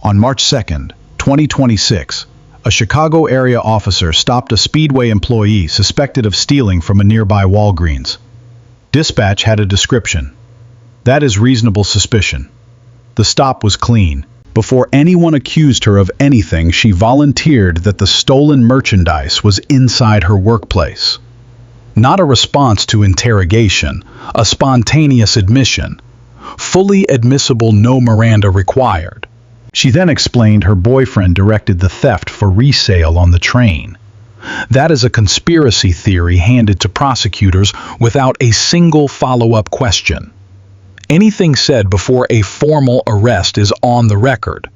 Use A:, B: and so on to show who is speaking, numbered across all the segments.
A: On March 2nd, 2026, a Chicago area officer stopped a Speedway employee suspected of stealing from a nearby Walgreens. Dispatch had a description. That is reasonable suspicion. The stop was clean. Before anyone accused her of anything, she volunteered that the stolen merchandise was inside her workplace. Not a response to interrogation, a spontaneous admission. Fully admissible, no Miranda required. She then explained her boyfriend directed the theft for resale on the train. That is a conspiracy theory handed to prosecutors without a single follow-up question. Anything said before a formal arrest is on the record.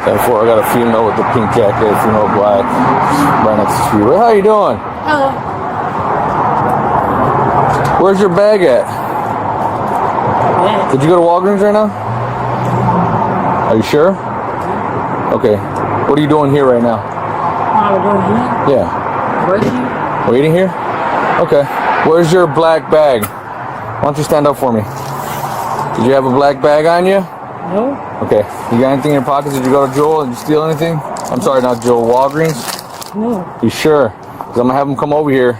B: 10-4, I got a female with the pink jacket, female black, right next to Speedway. How you doing?
C: Hello.
B: Where's your bag at?
C: Yeah.
B: Did you go to Walgreens right now? Are you sure? Okay. What are you doing here right now?
C: What am I doing here?
B: Yeah.
C: Working.
B: Waiting here? Okay. Where's your black bag? Why don't you stand up for me? Did you have a black bag on you?
C: No.
B: Okay. You got anything in your pockets? Did you go to Joel and steal anything? I'm sorry, not Joel. Walgreens?
C: No.
B: You sure? Because I'm going to have them come over here,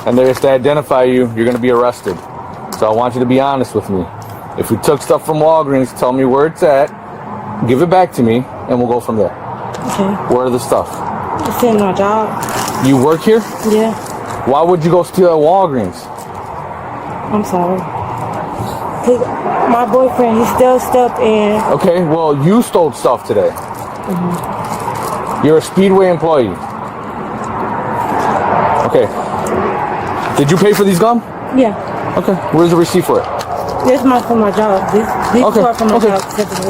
B: and if they identify you, you're going to be arrested. So I want you to be honest with me. If we took stuff from Walgreens, tell me where it's at, give it back to me, and we'll go from there.
C: Okay.
B: Where are the stuff?
C: It's in my job.
B: You work here?
C: Yeah.
B: Why would you go steal at Walgreens?
C: I'm sorry. Cause my boyfriend, he stole stuff and...
B: Okay, well, you stole stuff today. You're a Speedway employee. Okay. Did you pay for these gum?
C: Yeah.
B: Okay. Where's the receipt for it?
C: This is from my job. These
B: Okay.
C: two are from my
B: Okay.
C: job.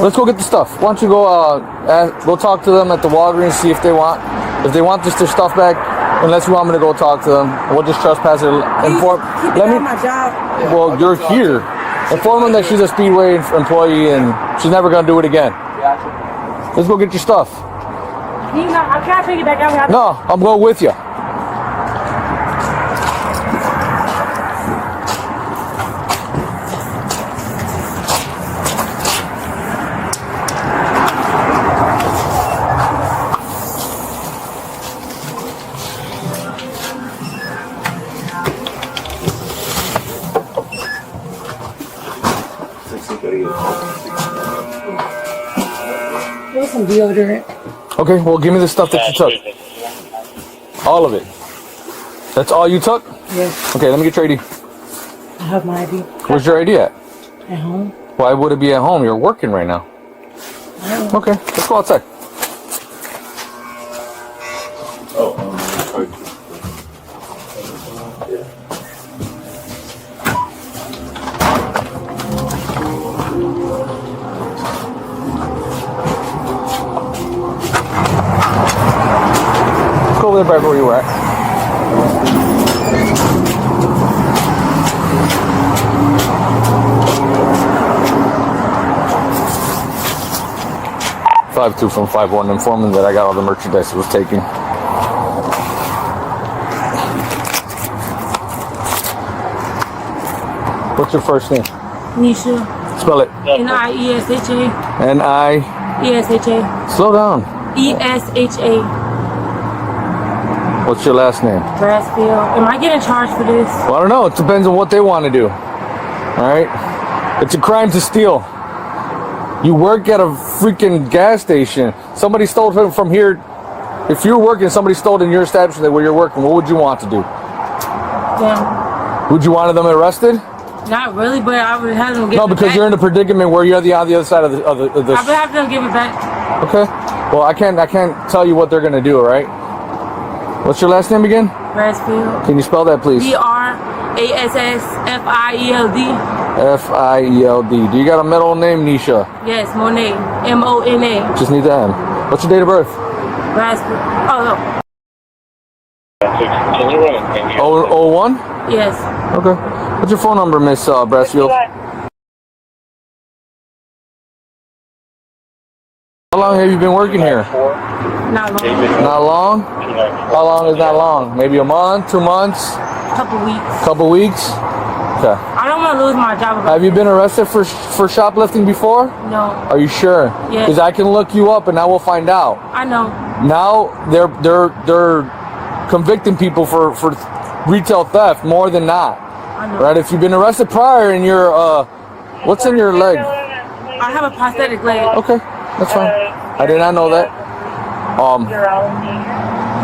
B: Let's go get the stuff. Why don't you go talk to them at the Walgreens, see if they want their stuff back. Unless you want me to go talk to them, we'll just trespass it. Inform.
C: Keep it on my job.
B: Well, you're here. Inform them that she's a Speedway employee and she's never gonna do it again. Let's go get your stuff.
C: I can't take it back out.
B: No, I'm going with you.
C: There's some deodorant.
B: Okay, well, give me the stuff that you took. All of it. That's all you took?
C: Yes.
B: Okay, let me get your ID.
C: I have my ID.
B: Where's your ID at?
C: At home.
B: Why would it be at home? You're working right now. Okay, let's go outside. Let's go over there back where you were at. (5-2) from 5-1, informing that I got all the merchandise that was taken. What's your first name?
C: Nisha.
B: Spell it.
C: Niesha.
B: N-I. Slow down.
C: ESHA.
B: What's your last name?
C: Brassfield. Am I getting charged for this?
B: Well, I don't know. It depends on what they want to do. All right? It's a crime to steal. You work at a freaking gas station. Somebody stole from here. If you're working, somebody stole in your establishment where you're working. What would you want to do?
C: Yeah.
B: Would you want them arrested?
C: Not really, but I would have them give
B: No,
C: it
B: because
C: back.
B: you're in a predicament where you're on the other side of the.
C: I would have them give it back.
B: Okay. Well, I can't tell you what they're gonna do. All right. What's your last name again?
C: Brassfield.
B: Can you spell that, please?
C: BRASSFIELD.
B: F-I-E-L-D. Do you got a middle name, Nisha?
C: Yes, Monet. M-O-N-A.
B: Just need the M. What's your date of birth?
C: Brassfield. Oh,
D: Can you run it?
B: 01?
C: yes.
B: Okay. What's your phone number, Miss Brassfield? How long have you been working here?
C: Not long.
B: Not long? How long is not long? Maybe a month, 2 months?
C: Couple weeks.
B: Couple weeks? Okay.
C: I don't want to lose my job.
B: Have you been arrested for shoplifting before?
C: No.
B: Are you sure?
C: Yes.
B: Because I can look you up and I will find out.
C: I know.
B: Now they're convicting people for retail theft more than not.
C: I know.
B: Right? If you've been arrested prior and you're what's in your leg?
C: I have a prosthetic leg.
B: Okay, that's fine. I did not know that.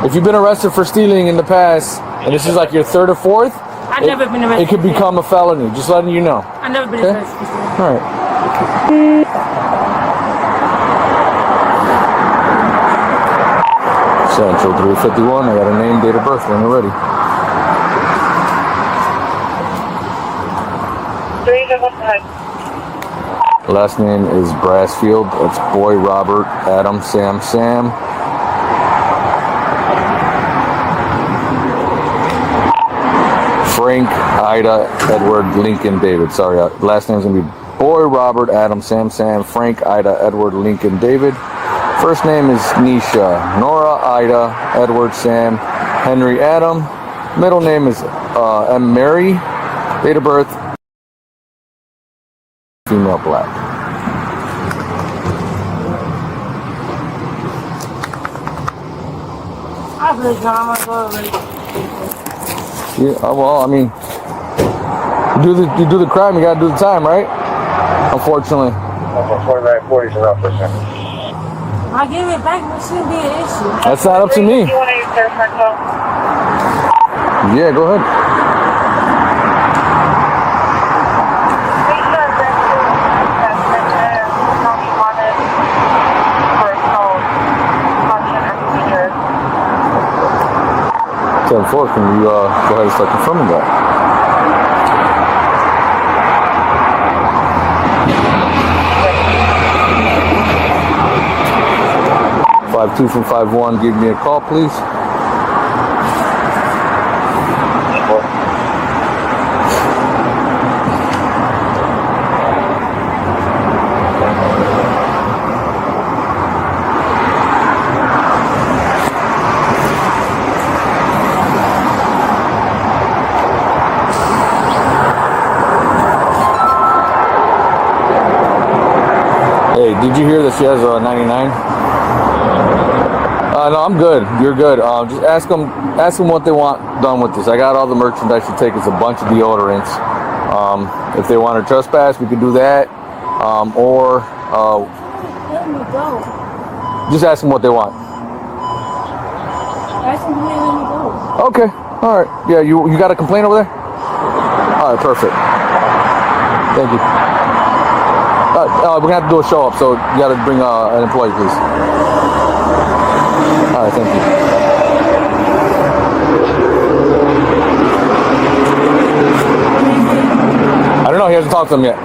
B: If you've been arrested for stealing in the past, and this is like your third or fourth,
C: I've never been arrested.
B: It could become a felony. Just letting you know.
C: I've never been
B: Okay?
C: arrested.
B: All right. Central 351. I got a name, date of birth when you're ready.
D: 355.
B: Last name is Brassfield. That's Boy, Robert, Adam, Sam. Frank, Ida, Edward, Lincoln, David. Sorry, last name's gonna be Boy, Robert, Adam, Sam, Frank, Ida, Edward, Lincoln, David. First name is Nisha, Nora, Ida, Edward, Sam, Henry, Adam. Middle name is M. Mary. Date of birth, female, black.
C: I really don't want to go.
B: Yeah, well, I mean, you do the crime, you gotta do the time, right? Unfortunately.
D: 4940 is enough percent.
C: If I give it back, it shouldn't be an issue.
B: That's not up to me.
D: You want to use their front phone?
B: Yeah, go ahead. Can you go ahead and start confirming that? 52 from 51, give me a call, please. Hey, did you hear that she has a 99? No, I'm good. You're good. Just ask them what they want done with this. I got all the merchandise to take. It's a bunch of deodorants. If they want to trespass, we could do that. Or
C: Let me go.
B: just ask them what they want.
C: Ask them to let me go.
B: Okay. All right. Yeah, you got a complaint over there? All right, perfect. Thank you. We're going to have to do a show up, so you got to bring an employee, please. All right, thank you. I don't know. He hasn't talked to them yet.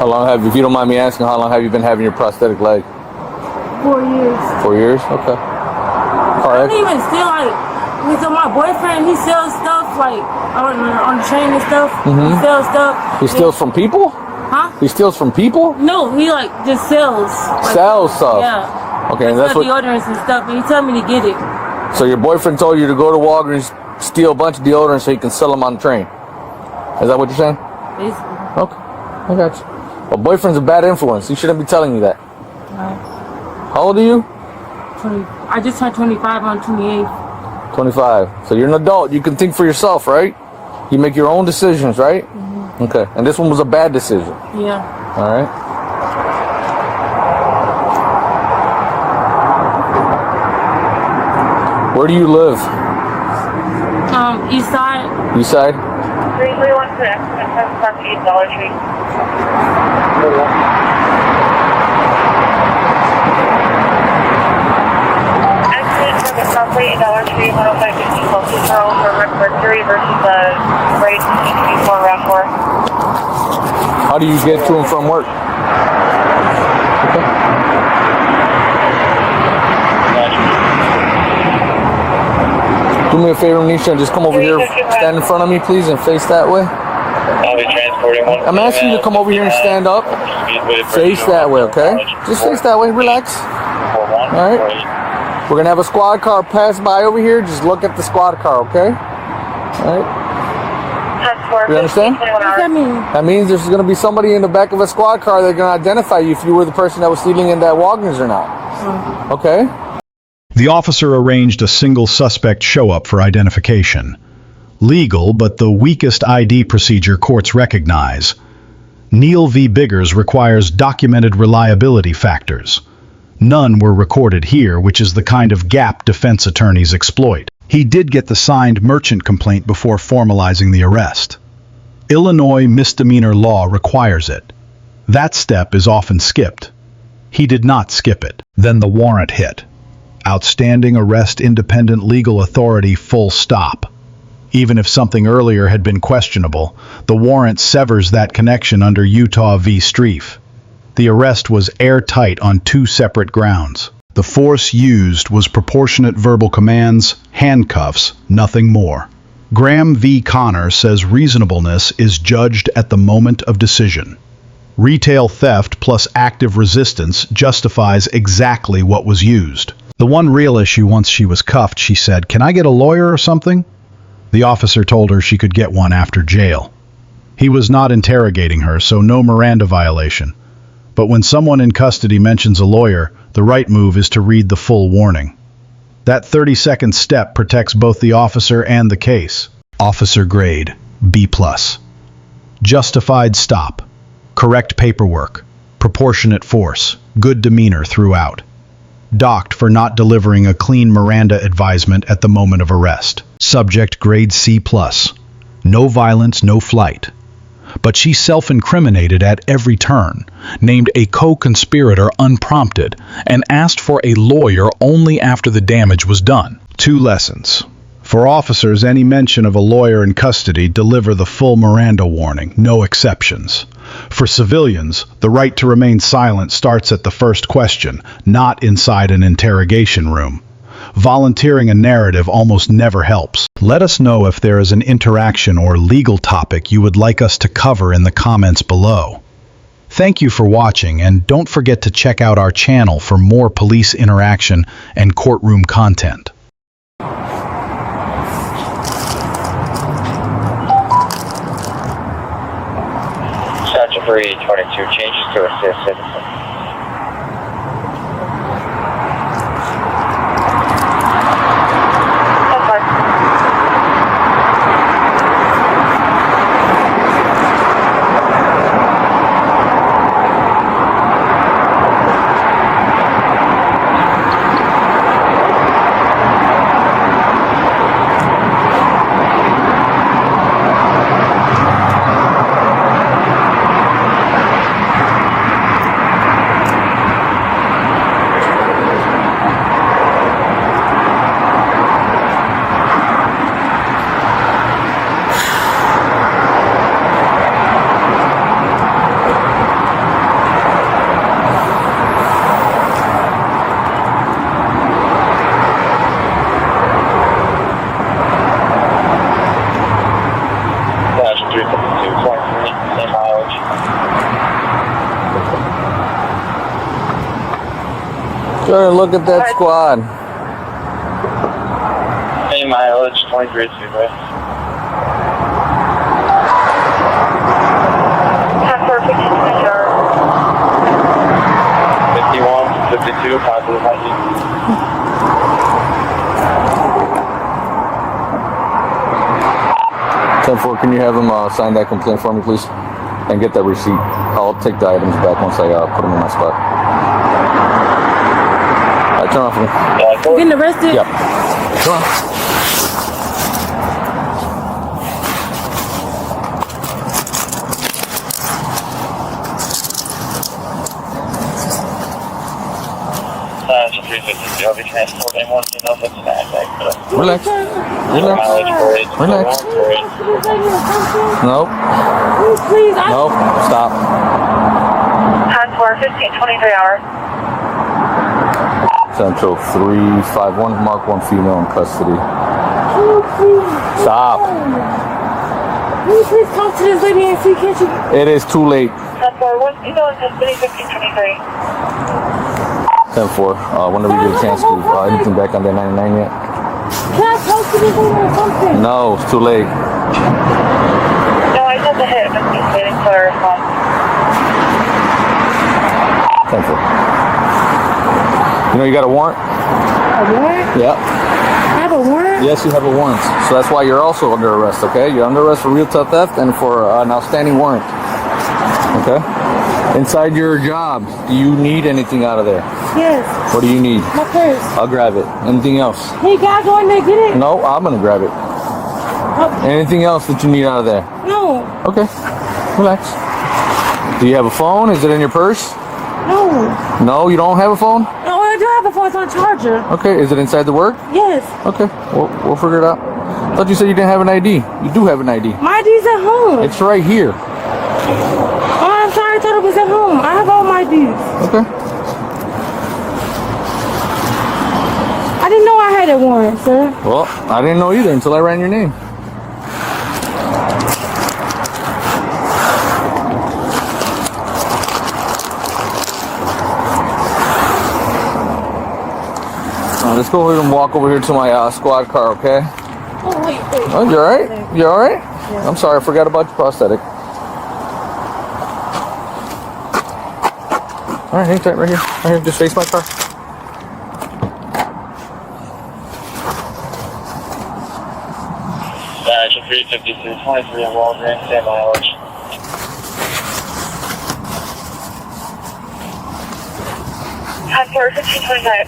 B: How long if you don't mind me asking, how long have you been having your prosthetic leg?
C: 4 years.
B: 4 years? Okay. All
C: I
B: right.
C: don't even steal, like, with my boyfriend, he sells stuff, like, on the train and stuff. He sells stuff.
B: He steals from people?
C: Huh?
B: He steals from people?
C: No, he, like, just sells. Like,
B: Sells stuff?
C: Yeah.
B: Okay, and that's what...
C: deodorants and stuff, and he told me to get it.
B: So your boyfriend told you to go to Walgreens, steal a bunch of deodorants so he can sell them on the train. Is that what you're saying?
C: Basically.
B: Okay, I got you. Well, boyfriend's a bad influence. He shouldn't be telling you that.
C: Right.
B: How old are you?
C: 20. I just turned 25 on 28th.
B: 25. So you're an adult. You can think for yourself, right? You make your own decisions, right? Okay. And this one was a bad decision.
C: Yeah.
B: All right. Where do you live?
C: East side.
B: East side?
D: 3316 Dollar Tree. Accident for the property Dollar Tree 10550 closest road for Mercury versus the rate before round 4.
B: How do you get to and from work? Okay. Do me a favor, Nisha, and just come over here, stand in front of me, please, and face that way.
E: I'll be transporting one.
B: I'm asking you to come over here and stand up. Face that way, okay? Just face that way. Relax. All right. We're gonna have a squad car pass by over here. Just look at the squad car, okay? All right. You understand?
C: What does that mean?
B: That means there's gonna be somebody in the back of a squad car that's gonna identify you if you were the person that was stealing in that Walgreens or not. Okay?
A: The officer arranged a single suspect show-up for identification. Legal, but the weakest ID procedure courts recognize. Neal v. Biggers requires documented reliability factors. None were recorded here, which is the kind of gap defense attorneys exploit. He did get the signed merchant complaint before formalizing the arrest. Illinois misdemeanor law requires it. That step is often skipped. He did not skip it. Then the warrant hit. Outstanding arrest, independent legal authority, full stop. Even if something earlier had been questionable, the warrant severs that connection under Utah v. Streif. The arrest was airtight on two separate grounds. The force used was proportionate verbal commands, handcuffs, nothing more. Graham v. Connor says reasonableness is judged at the moment of decision. Retail theft plus active resistance justifies exactly what was used. The one real issue, once she was cuffed, she said, "Can I get a lawyer or something?" The officer told her she could get one after jail. He was not interrogating her, so no Miranda violation. But when someone in custody mentions a lawyer, the right move is to read the full warning. That 30-second step protects both the officer and the case. Officer grade, B+. Justified stop. Correct paperwork. Proportionate force. Good demeanor throughout. Docked for not delivering a clean Miranda advisement at the moment of arrest. Subject grade C+. No violence, no flight. But she self-incriminated at every turn, named a co-conspirator unprompted, and asked for a lawyer only after the damage was done. 2 lessons. For officers, any mention of a lawyer in custody, deliver the full Miranda warning, no exceptions. For civilians, the right to remain silent starts at the first question, not inside an interrogation room. Volunteering a narrative almost never helps. Let us know if there is an interaction or legal topic you would like us to cover in the comments below. Thank you for watching, and don't forget to check out our channel for more police interaction and courtroom content.
E: Statute 322 changes to assist citizen.
B: Sure, look at that squad.
E: Same mileage, 23 Speedway. 51, 52, positive ID.
B: Can you have them sign that complaint for me, please? And get that receipt. I'll take the items back once I put them in my spot. All right, turn off for me.
C: I'm getting arrested?
B: Yep. Turn on.
E: Statute 352, I'll be transporting one female that's an attack.
B: Relax. Relax. Nope.
C: Please,
B: Nope. Stop.
D: Time for 15:23 hours.
B: Central 351. Mark 1 female in custody. Stop.
C: you please talk to this lady and see, can't you?
B: It is too late.
D: 10-4, what's the custody 1523?
B: 10-4. Whenever you get a chance to anything back on that 99 yet?
C: Can I talk to this lady or something?
B: No, it's too late.
D: No, I said the hit. I'm just waiting for a response.
B: 10-4. You know you got a warrant?
C: A warrant?
B: Yeah.
C: I have a warrant?
B: Yes, you have a warrant. So that's why you're also under arrest, okay? You're under arrest for real tough theft and for an outstanding warrant. Okay? Inside your job, do you need anything out of there?
C: Yes.
B: What do you need?
C: My purse.
B: I'll grab it. Anything else?
C: Hey, guys, go in there, get it.
B: No, I'm gonna grab it. Anything else that you need out of there?
C: No.
B: Okay. Relax. Do you have a phone? Is it in your purse?
C: No.
B: No, you don't have a phone?
C: No, I do have a phone. It's on charger.
B: Okay. Is it inside the work?
C: Yes.
B: Okay. We'll figure it out. I thought you said you didn't have an ID. You do have an ID.
C: My ID's at home.
B: It's right here.
C: Oh, I'm sorry. I thought it was at home. I have all my IDs.
B: Okay.
C: I didn't know I had a warrant, sir.
B: Well, I didn't know either until I ran your name. Let's go ahead and walk over here to my squad car, okay?
C: Oh, wait.
B: Oh, you alright? You alright? Yeah. I'm sorry, I forgot about your prosthetic. Alright, hang tight right here. Right here, just face my car.
E: Statute 352, 23 on Walgreens, same mileage.
D: Time for 1529.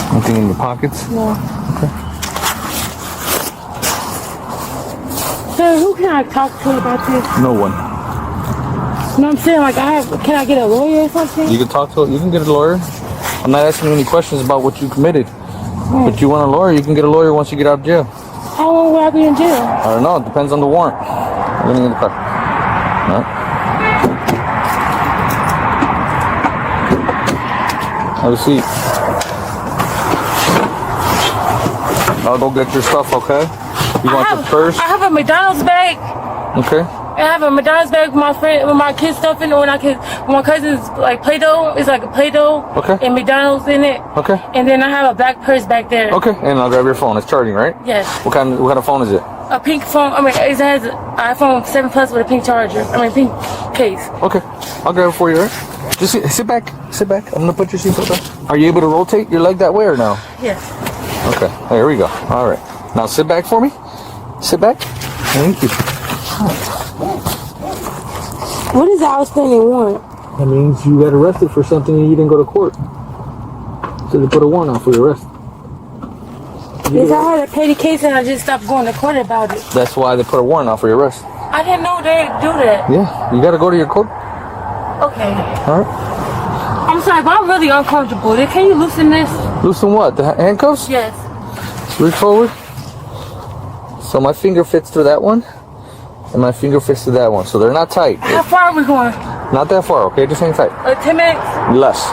B: Anything in your pockets?
C: No.
B: Okay.
C: Sir, who can I talk to about this?
B: No one.
C: No, I'm saying, like, can I get a lawyer or something?
B: You can talk to. You can get a lawyer. I'm not asking you any questions about what you committed. But you want a lawyer, you can get a lawyer once you get out of jail.
C: How long will I be in jail?
B: I don't know. It depends on the warrant. We're getting in the car. All right. Have a seat. I'll go get your stuff, okay? You want your purse?
C: I have a McDonald's bag.
B: Okay.
C: I have a McDonald's bag with my friend, with my kids' stuff in it. When my cousin's like Play-Doh, it's like a Play-Doh.
B: Okay.
C: And McDonald's in it.
B: Okay.
C: And then I have a black purse back there.
B: Okay. And I'll grab your phone. It's charging, right?
C: Yes.
B: What kind of phone is it?
C: A pink phone. I mean, it has an iPhone 7 Plus with a pink charger. I mean, pink case.
B: Okay. I'll grab it for you, right? Just sit back. Sit back. I'm gonna put your seatbelt on. Are you able to rotate your leg that way or no?
C: Yes.
B: Okay. There we go. All right. Now sit back for me. Sit back. Thank you.
C: What is the outstanding warrant?
B: That means you got arrested for something and you didn't go to court. So they put a warrant out for your arrest.
C: Because I had a petty case and I just stopped going to court about it.
B: That's why they put a warrant out for your arrest.
C: I didn't know they'd do that.
B: Yeah. You got to go to your court.
C: Okay.
B: All right.
C: I'm sorry, but I'm really uncomfortable. Can you loosen this?
B: Loosen what? The handcuffs?
C: Yes.
B: Reach forward. So my finger fits through that one. And my finger fits to that one. So they're not tight.
C: How far are we going?
B: Not that far, okay? Just hang tight.
C: 10 minutes?
B: Less.